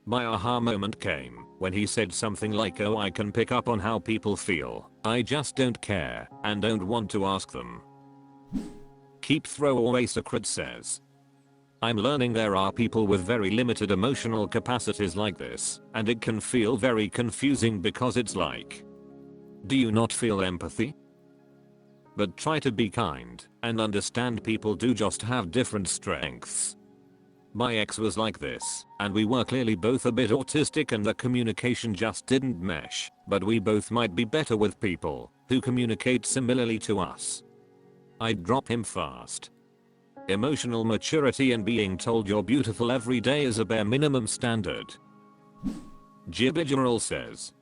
My aha moment came when he said something like, oh, I can pick up on how people feel, I just don't care and don't want to ask them. Keep Throwaway Sacred says, I'm learning there are people with very limited emotional capacities like this, and it can feel very confusing because it's like, do you not feel empathy? But try to be kind and understand people do just have different strengths. My ex was like this, and we were clearly both a bit autistic and the communication just didn't mesh, but we both might be better with people who communicate similarly to us. I'd drop him fast. Emotional maturity and being told you're beautiful every day is a bare minimum standard. Gibbigeral says,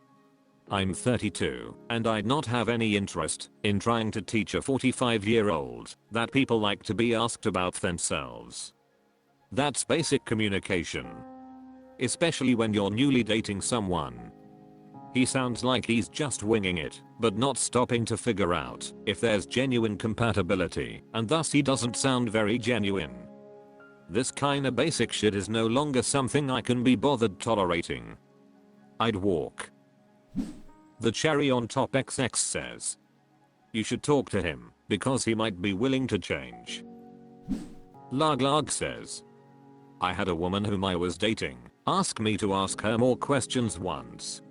I'm 32, and I'd not have any interest in trying to teach a 45-year-old that people like to be asked about themselves. That's basic communication. Especially when you're newly dating someone. He sounds like he's just winging it, but not stopping to figure out if there's genuine compatibility, and thus he doesn't sound very genuine. This kinda basic shit is no longer something I can be bothered tolerating. I'd walk. The cherry on top XX says, you should talk to him, because he might be willing to change. Larglarg says, I had a woman whom I was dating ask me to ask her more questions once.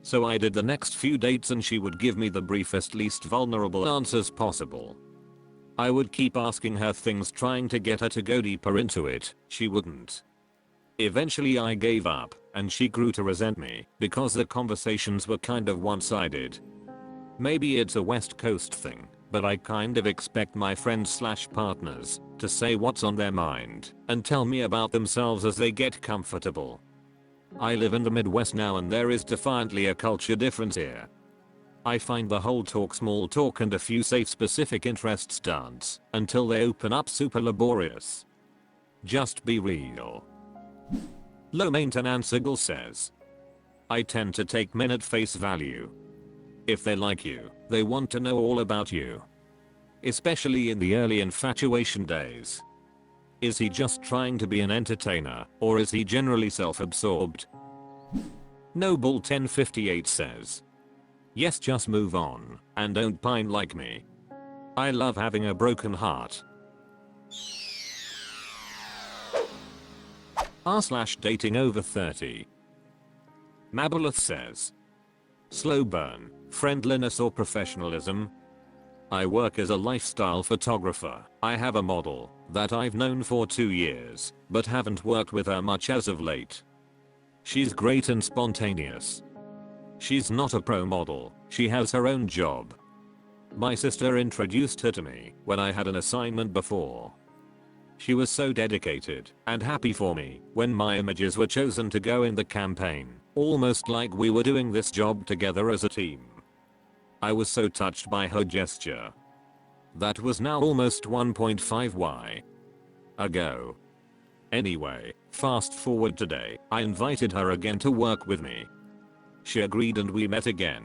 So I did the next few dates and she would give me the briefest, least vulnerable answers possible. I would keep asking her things trying to get her to go deeper into it. She wouldn't. Eventually I gave up and she grew to resent me because the conversations were kind of one-sided. Maybe it's a West Coast thing, but I kind of expect my friends/partners to say what's on their mind and tell me about themselves as they get comfortable. I live in the Midwest now and there is defiantly a culture difference here. I find the whole small talk and a few safe specific interests dance until they open up super laborious. Just be real. Low maintenance Eagle says, I tend to take men at face value. If they like you, they want to know all about you. Especially in the early infatuation days. Is he just trying to be an entertainer, or is he generally self-absorbed? Noble 1058 says, yes, just move on, and don't pine like me. I love having a broken heart. r/datingoverthirty. Mabulith says, slow burn, friendliness or professionalism? I work as a lifestyle photographer. I have a model that I've known for 2 years, but haven't worked with her much as of late. She's great and spontaneous. She's not a pro model, she has her own job. My sister introduced her to me when I had an assignment before. She was so dedicated and happy for me when my images were chosen to go in the campaign, almost like we were doing this job together as a team. I was so touched by her gesture. That was now almost 1.5 ago. Anyway, fast forward today, I invited her again to work with me. She agreed and we met again.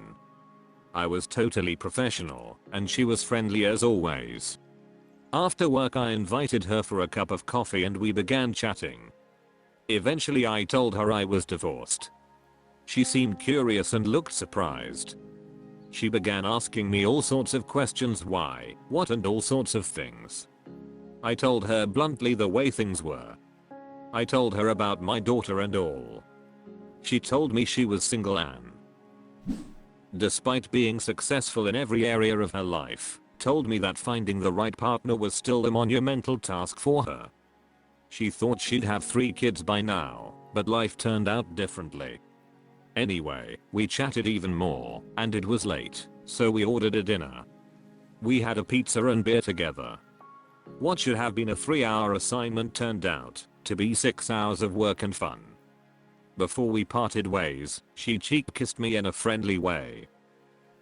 I was totally professional, and she was friendly as always. After work I invited her for a cup of coffee and we began chatting. Eventually I told her I was divorced. She seemed curious and looked surprised. She began asking me all sorts of questions, why, what and all sorts of things. I told her bluntly the way things were. I told her about my daughter and all. She told me she was single and, despite being successful in every area of her life, told me that finding the right partner was still a monumental task for her. She thought she'd have 3 kids by now, but life turned out differently. Anyway, we chatted even more, and it was late, so we ordered a dinner. We had a pizza and beer together. What should have been a 3-hour assignment turned out to be 6 hours of work and fun. Before we parted ways, she cheek kissed me in a friendly way.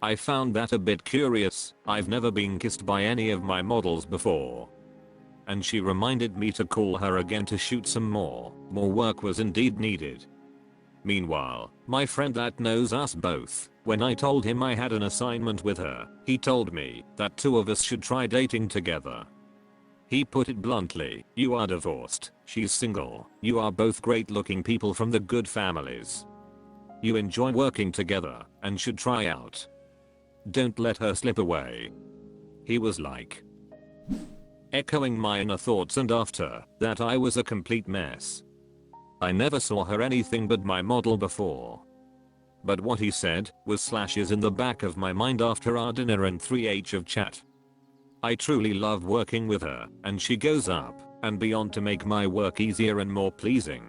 I found that a bit curious, I've never been kissed by any of my models before. And she reminded me to call her again to shoot some more work was indeed needed. Meanwhile, my friend that knows us both, when I told him I had an assignment with her, he told me that 2 of us should try dating together. He put it bluntly, you are divorced, she's single, you are both great looking people from the good families. You enjoy working together, and should try out. Don't let her slip away. He was like, echoing my inner thoughts, and after that I was a complete mess. I never saw her anything but my model before. But what he said was slashes in the back of my mind after our dinner and 3h of chat. I truly love working with her, and she goes up and beyond to make my work easier and more pleasing.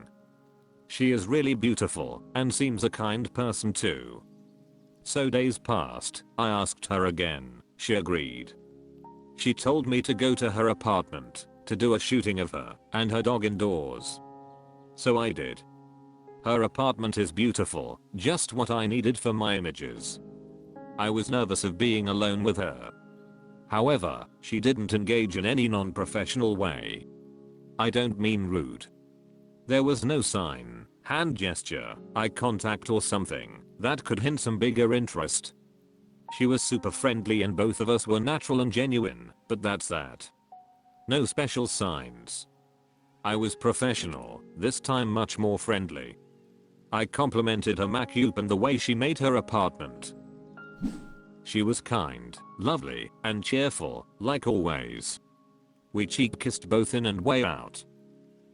She is really beautiful and seems a kind person too. So days passed, I asked her again, she agreed. She told me to go to her apartment to do a shooting of her and her dog indoors. So I did. Her apartment is beautiful, just what I needed for my images. I was nervous of being alone with her. However, she didn't engage in any non-professional way. I don't mean rude. There was no sign, hand gesture, eye contact or something that could hint some bigger interest. She was super friendly and both of us were natural and genuine, but that's that. No special signs. I was professional, this time much more friendly. I complimented her makeup and the way she made her apartment. She was kind, lovely, and cheerful, like always. We cheek kissed both in and way out.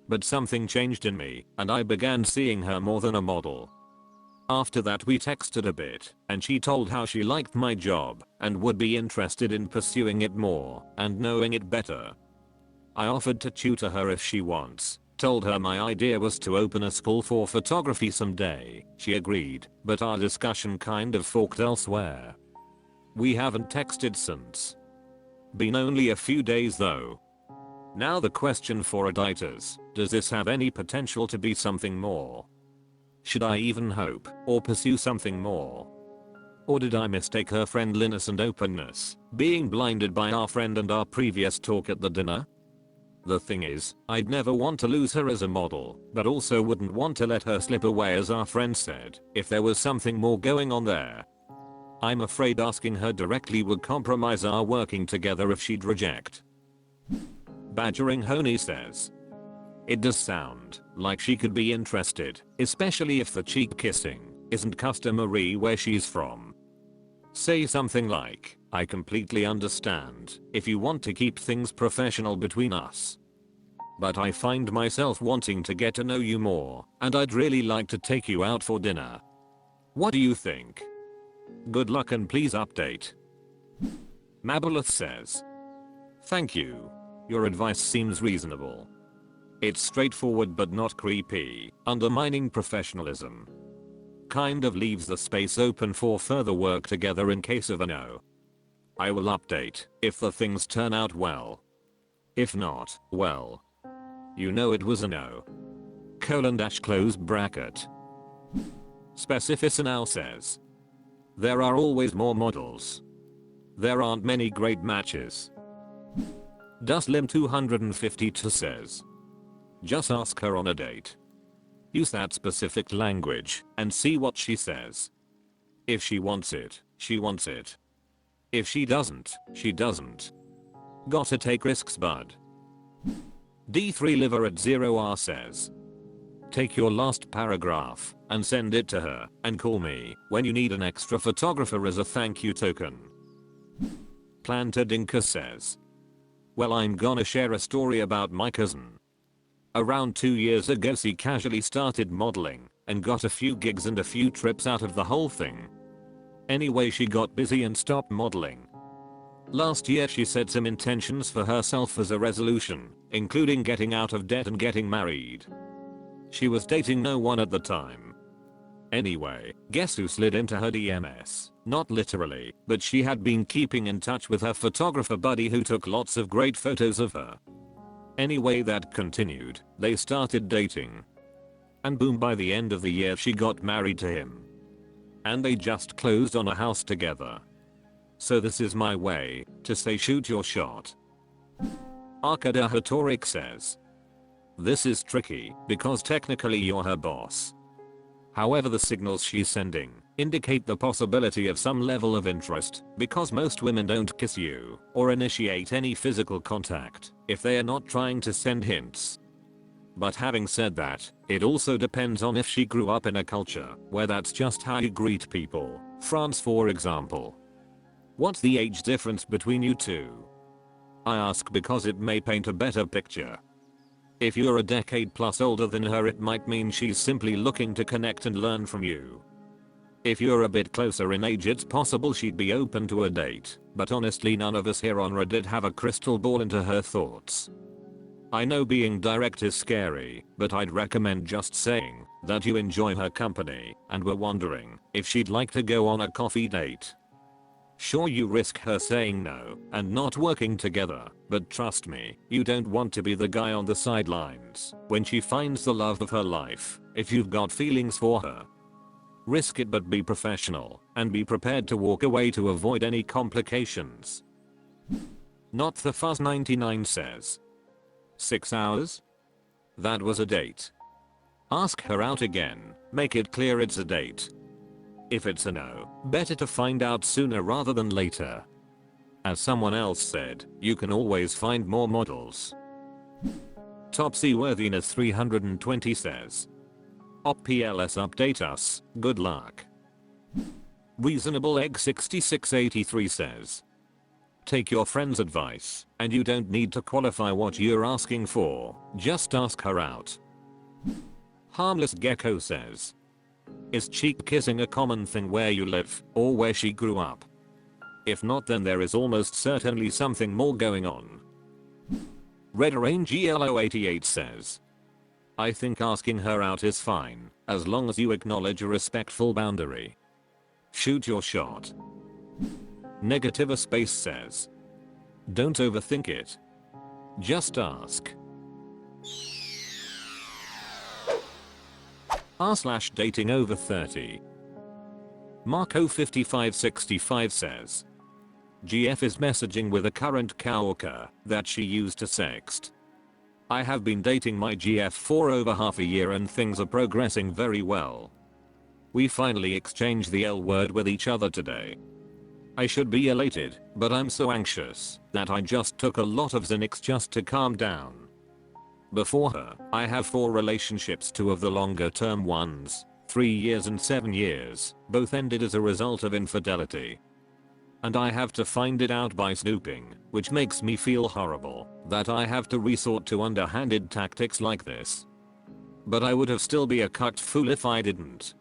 but something changed in me and I began seeing her more than a model. After that we texted a bit and she told how she liked my job and would be interested in pursuing it more and knowing it better. I offered to tutor her if she wants, told her my idea was to open a school for photography someday. She agreed, but our discussion kind of forked elsewhere. We haven't texted since. Been only a few days though. Now the question for a daters, does this have any potential to be something more? Should I even hope or pursue something more? Or did I mistake her friendliness and openness, being blinded by our friend and our previous talk at the dinner? The thing is, I'd never want to lose her as a model, but also wouldn't want to let her slip away as our friend said, if there was something more going on there. I'm afraid asking her directly would compromise our working together if she'd reject. Badgering Honey says, it does sound like she could be interested, especially if the cheek kissing isn't customary where she's from. Say something like, I completely understand if you want to keep things professional between us, but I find myself wanting to get to know you more and I'd really like to take you out for dinner. What do you think? Good luck and please update. Mabulith says, thank you. Your advice seems reasonable. It's straightforward but not creepy, undermining professionalism. Kind of leaves the space open for further work together in case of a no. I will update if the things turn out well. If not, well, you know it was a no. Close bracket. Specificinow says, there are always more models. There aren't many great matches. Duslim252 says, just ask her on a date. Use that specific language and see what she says. If she wants it, she wants it. If she doesn't, she doesn't. Gotta take risks, bud. D3liver at 0R says, take your last paragraph and send it to her and call me when you need an extra photographer as a thank you token. Plantadinka says, well, I'm gonna share a story about my cousin. Around 2 years ago she casually started modeling and got a few gigs and a few trips out of the whole thing. Anyway, she got busy and stopped modeling. Last year she set some intentions for herself as a resolution, including getting out of debt and getting married. She was dating no one at the time. Anyway, guess who slid into her DMs? Not literally, but she had been keeping in touch with her photographer buddy who took lots of great photos of her. Anyway, that continued, they started dating. And boom, by the end of the year she got married to him. And they just closed on a house together. So this is my way to say shoot your shot. Arkada Hatorik says, this is tricky because technically you're her boss. However, the signals she's sending indicate the possibility of some level of interest because most women don't kiss you or initiate any physical contact if they are not trying to send hints. But having said that, it also depends on if she grew up in a culture where that's just how you greet people. France, for example. What's the age difference between you two? I ask because it may paint a better picture. If you're a decade plus older than her, it might mean she's simply looking to connect and learn from you. If you're a bit closer in age, it's possible she'd be open to a date, but honestly none of us here on Reddit have a crystal ball into her thoughts. I know being direct is scary, but I'd recommend just saying that you enjoy her company and were wondering if she'd like to go on a coffee date. Sure, you risk her saying no and not working together, but trust me, you don't want to be the guy on the sidelines when she finds the love of her life if you've got feelings for her. Risk it, but be professional and be prepared to walk away to avoid any complications. Not the Fuzz 99 says, 6 hours? That was a date. Ask her out again, make it clear it's a date. If it's a no, better to find out sooner rather than later. As someone else said, you can always find more models. Topsyworthiness 320 says, OPPLS update us, good luck. Reasonable Egg 6683 says, Take your friend's advice, and you don't need to qualify what you're asking for, just ask her out. Harmless Gecko says, is cheek kissing a common thing where you live, or where she grew up? If not, then there is almost certainly something more going on. Red Range ELO88 says, I think asking her out is fine, as long as you acknowledge a respectful boundary. Shoot your shot. Negative Space says, don't overthink it. Just ask. r/datingoverthirty. Marco5565 says, GF is messaging with a current coworker that she used to sext. I have been dating my GF for over half a year and things are progressing very well. We finally exchanged the L word with each other today. I should be elated, but I'm so anxious that I just took a lot of Xanax just to calm down. Before her, I have 4 relationships, 2 of the longer term ones, 3 years and 7 years, both ended as a result of infidelity. And I have to find it out by snooping, which makes me feel horrible that I have to resort to underhanded tactics like this. But I would have still be a cucked fool if I didn't.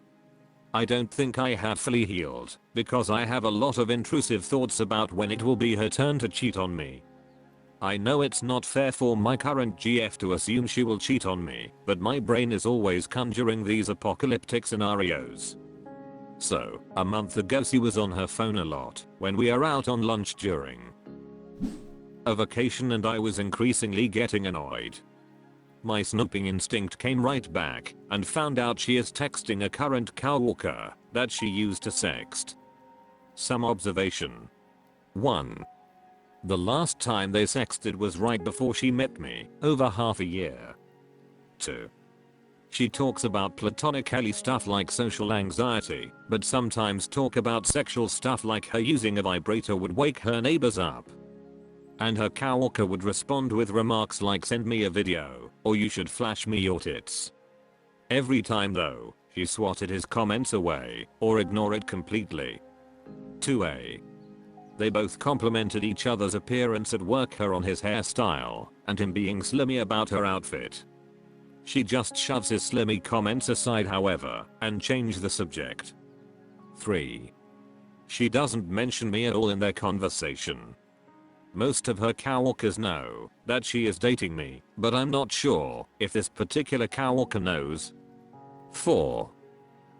I don't think I have fully healed, because I have a lot of intrusive thoughts about when it will be her turn to cheat on me. I know it's not fair for my current GF to assume she will cheat on me, but my brain is always conjuring these apocalyptic scenarios. So, a month ago she was on her phone a lot when we are out on lunch during a vacation and I was increasingly getting annoyed. My snooping instinct came right back and found out she is texting a current coworker that she used to sext. Some observation. 1. The last time they sexted was right before she met me, over half a year. 2. She talks about platonically stuff like social anxiety, but sometimes talk about sexual stuff like her using a vibrator would wake her neighbors up. And her coworker would respond with remarks like send me a video, or you should flash me your tits. Every time though, she swatted his comments away, or ignored completely. 2a. They both complimented each other's appearance at work, her on his hairstyle, and him being slimy about her outfit. She just shoves his slimy comments aside however, and changed the subject. 3. She doesn't mention me at all in their conversation. Most of her coworkers know that she is dating me, but I'm not sure if this particular coworker knows. 4.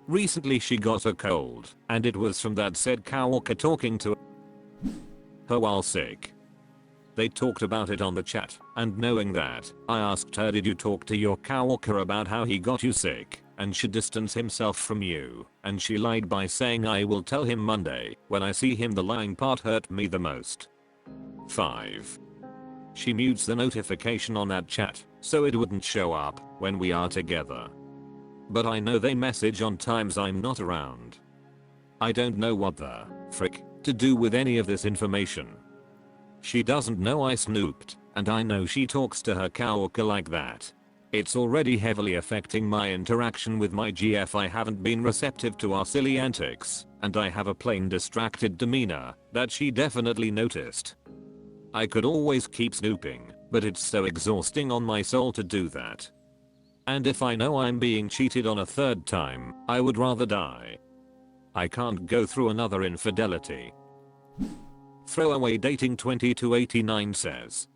Recently she got a cold, and it was from that said coworker talking to her while sick. They talked about it on the chat, and knowing that, I asked her, did you talk to your coworker about how he got you sick and should distance himself from you, and she lied by saying I will tell him Monday when I see him. The lying part hurt me the most. 5. She mutes the notification on that chat so it wouldn't show up when we are together. But I know they message on times I'm not around. I don't know what the frick to do with any of this information. She doesn't know I snooped, and I know she talks to her coworker like that. It's already heavily affecting my interaction with my GF. I haven't been receptive to our silly antics, and I have a plain distracted demeanor that she definitely noticed. I could always keep snooping, but it's so exhausting on my soul to do that. And if I know I'm being cheated on a third time, I would rather die. I can't go through another infidelity. Throwaway Dating 2289 says,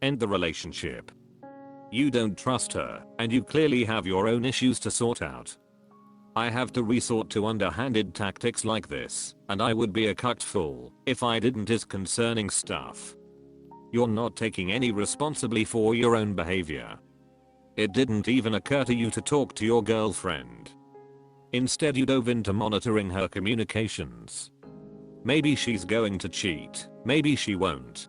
end the relationship. You don't trust her, and you clearly have your own issues to sort out. I have to resort to underhanded tactics like this, and I would be a cucked fool if I didn't. Is concerning stuff. You're not taking any responsibility for your own behavior. It didn't even occur to you to talk to your girlfriend. Instead you dove into monitoring her communications. Maybe she's going to cheat, maybe she won't.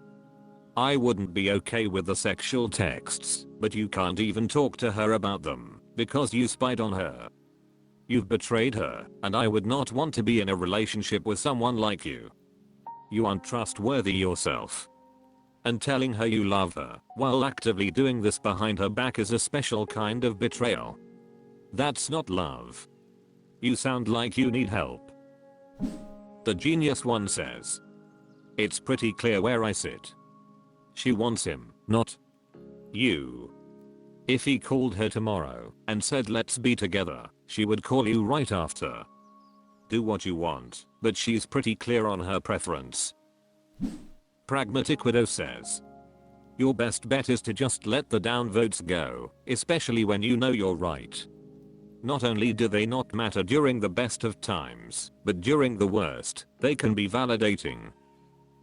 I wouldn't be okay with the sexual texts, but you can't even talk to her about them because you spied on her. You've betrayed her, and I would not want to be in a relationship with someone like you. You aren't trustworthy yourself. And telling her you love her while actively doing this behind her back is a special kind of betrayal. That's not love. You sound like you need help. The Genius One says, It's pretty clear where I sit. She wants him, not you. If he called her tomorrow and said let's be together, she would call you right after. Do what you want, but she's pretty clear on her preference. Pragmatic Widow says, your best bet is to just let the downvotes go, especially when you know you're right. Not only do they not matter during the best of times, but during the worst, they can be validating.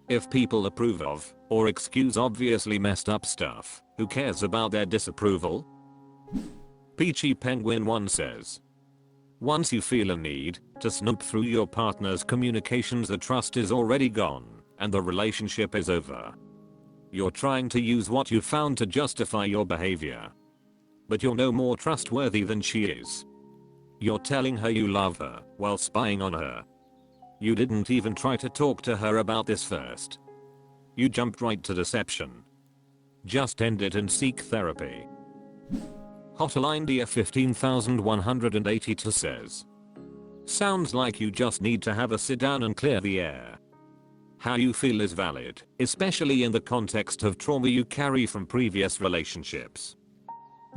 If people approve of, or excuse obviously messed up stuff, who cares about their disapproval? Peachy Penguin 1 says, once you feel a need to snoop through your partner's communications, the trust is already gone, and the relationship is over. You're trying to use what you found to justify your behavior. But you're no more trustworthy than she is. You're telling her you love her while spying on her. You didn't even try to talk to her about this first. You jumped right to deception. Just end it and seek therapy. Hotline Dia 15182 says, sounds like you just need to have a sit down and clear the air. How you feel is valid, especially in the context of trauma you carry from previous relationships.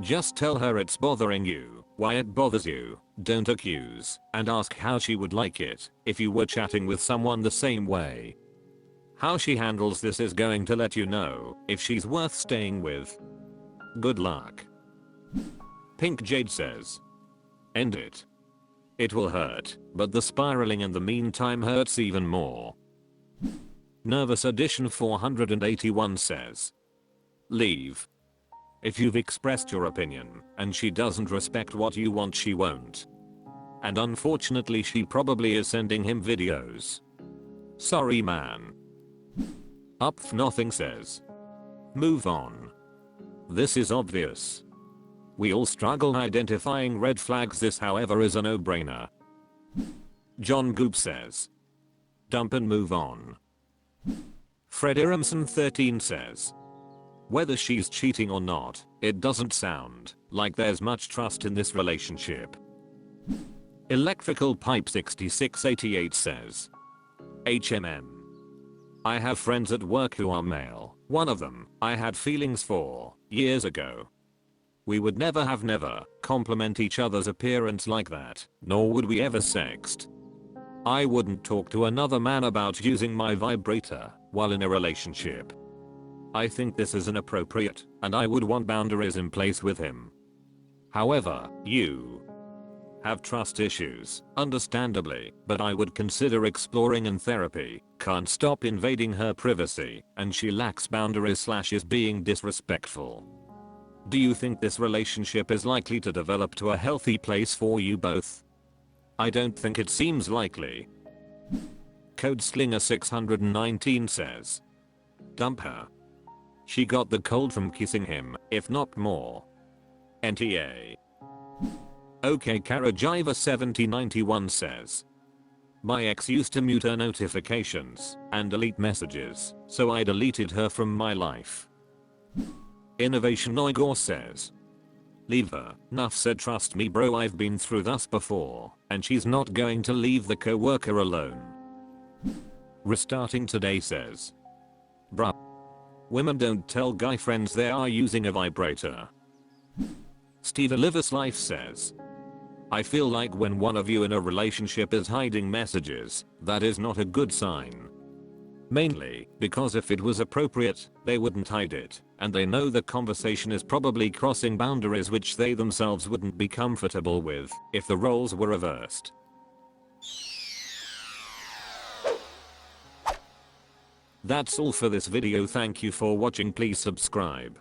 Just tell her it's bothering you, why it bothers you, don't accuse, and ask how she would like it if you were chatting with someone the same way. How she handles this is going to let you know if she's worth staying with. Good luck. Pink Jade says, end it. It will hurt, but the spiraling in the meantime hurts even more. Nervous Edition 481 says, leave. If you've expressed your opinion and she doesn't respect what you want, she won't. And unfortunately she probably is sending him videos. Sorry man. Up for Nothing says, move on. This is obvious. We all struggle identifying red flags. This however is a no-brainer. John Goop says, dump and move on. Fred Iramson 13 says, whether she's cheating or not, it doesn't sound like there's much trust in this relationship. Electrical Pipe 6688 says, HMM. I have friends at work who are male. One of them I had feelings for years ago. We would never compliment each other's appearance like that, nor would we ever sext. I wouldn't talk to another man about using my vibrator while in a relationship. I think this is inappropriate, and I would want boundaries in place with him. However, you have trust issues, understandably, but I would consider exploring in therapy. Can't stop invading her privacy, and she lacks boundaries / is being disrespectful. Do you think this relationship is likely to develop to a healthy place for you both? I don't think it seems likely. Codeslinger 619 says, dump her. She got the cold from kissing him, if not more. NTA. OK Karajiva 7091 says, my ex used to mute her notifications and delete messages, so I deleted her from my life. Innovation Igor says, leave her. Nuff said, trust me bro, I've been through this before, and she's not going to leave the coworker alone. Restarting Today says, bruh. Women don't tell guy friends they are using a vibrator. Steve Oliver's Life says, I feel like when one of you in a relationship is hiding messages, that is not a good sign. Mainly because if it was appropriate, they wouldn't hide it, and they know the conversation is probably crossing boundaries which they themselves wouldn't be comfortable with if the roles were reversed. That's all for this video. Thank you for watching. Please subscribe.